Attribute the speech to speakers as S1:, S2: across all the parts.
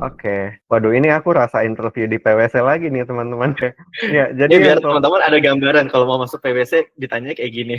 S1: Oke. Waduh, ini aku rasa interview di PwC lagi nih, teman-teman. Ya,
S2: Ini
S1: jadi
S2: biar
S1: untuk
S2: teman-teman ada gambaran kalau mau masuk PwC ditanya kayak gini.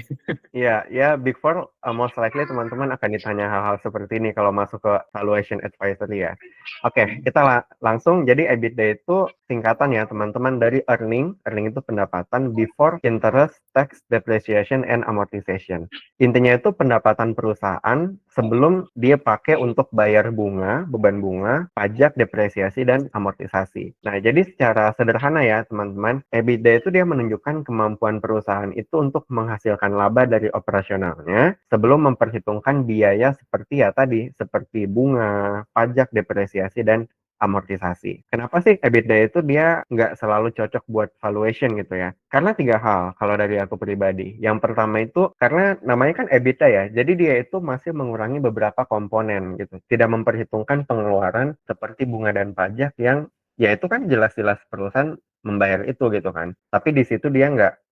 S1: ya Big Four most likely teman-teman akan ditanya hal-hal seperti ini kalau masuk ke valuation advisory ya. Oke, kita langsung. Jadi EBITDA itu singkatan ya teman-teman dari earning. Earning itu pendapatan before interest, tax, depreciation, and amortization. Intinya itu pendapatan perusahaan sebelum dia pakai untuk bayar bunga, beban bunga, pajak, depresiasi, dan amortisasi. Nah, jadi secara sederhana ya teman-teman, EBITDA itu dia menunjukkan kemampuan perusahaan itu untuk menghasilkan laba dari operasionalnya sebelum memperhitungkan biaya seperti ya tadi, seperti bunga, pajak, depresiasi, dan amortisasi. Kenapa sih EBITDA itu dia nggak selalu cocok buat valuation gitu ya? Karena 3 hal kalau dari aku pribadi. Yang pertama itu karena namanya kan EBITDA ya, jadi dia itu masih mengurangi beberapa komponen gitu. Tidak memperhitungkan pengeluaran seperti bunga dan pajak yang ya itu kan jelas-jelas perusahaan membayar itu gitu kan. Tapi di situ dia nggak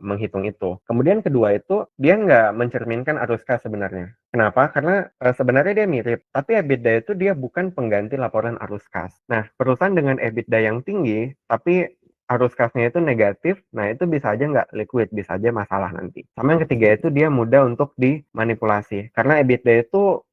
S1: menghitung itu. Kemudian kedua itu dia nggak mencerminkan arus kas sebenarnya. Kenapa? Karena sebenarnya dia mirip, tapi EBITDA itu dia bukan pengganti laporan arus kas. Nah, perusahaan dengan EBITDA yang tinggi, tapi arus kasnya itu negatif, nah itu bisa aja nggak liquid, bisa aja masalah nanti. Sama yang ketiga itu dia mudah untuk dimanipulasi. Karena EBITDA itu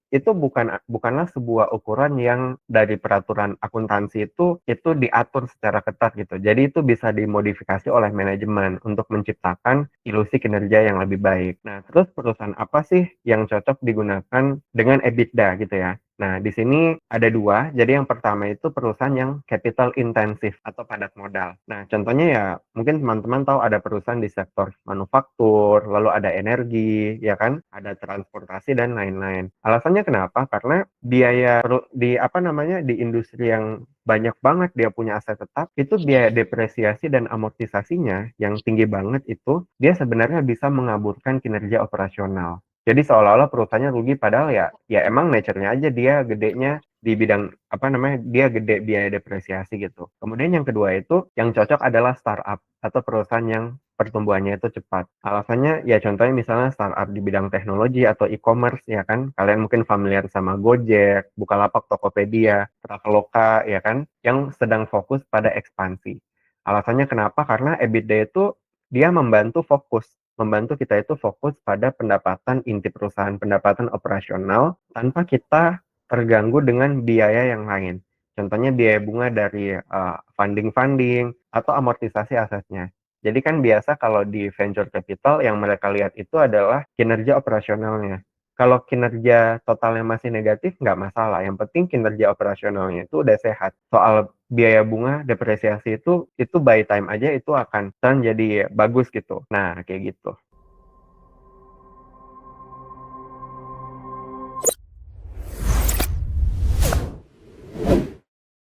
S1: bukanlah sebuah ukuran yang dari peraturan akuntansi itu diatur secara ketat gitu. Jadi itu bisa dimodifikasi oleh manajemen untuk menciptakan ilusi kinerja yang lebih baik. Nah, terus perusahaan apa sih yang cocok digunakan dengan EBITDA gitu ya? Nah, di sini ada 2. Jadi yang pertama itu perusahaan yang capital intensif atau padat modal. Nah, contohnya ya mungkin teman-teman tahu ada perusahaan di sektor manufaktur, lalu ada energi, ya kan? Ada transportasi dan lain-lain. Alasannya kenapa? Karena biaya di apa namanya di industri yang banyak banget dia punya aset tetap, itu biaya depresiasi dan amortisasinya yang tinggi banget itu, dia sebenarnya bisa mengaburkan kinerja operasional. Jadi seolah-olah perusahaannya rugi padahal ya emang nature-nya aja dia gedenya di bidang apa namanya dia gede biaya depresiasi gitu. Kemudian yang kedua itu yang cocok adalah startup atau perusahaan yang pertumbuhannya itu cepat. Alasannya ya contohnya misalnya startup di bidang teknologi atau e-commerce ya kan. Kalian mungkin familiar sama Gojek, Bukalapak, Tokopedia, Traveloka ya kan yang sedang fokus pada ekspansi. Alasannya kenapa? Karena EBITDA itu dia membantu kita itu fokus pada pendapatan inti perusahaan, pendapatan operasional tanpa kita terganggu dengan biaya yang lain. Contohnya biaya bunga dari funding-funding atau amortisasi asetnya. Jadi kan biasa kalau di venture capital yang mereka lihat itu adalah kinerja operasionalnya. Kalau kinerja totalnya masih negatif, nggak masalah. Yang penting kinerja operasionalnya itu udah sehat. Soal biaya bunga, depresiasi itu by time aja itu akan jadi bagus gitu. Nah, kayak gitu.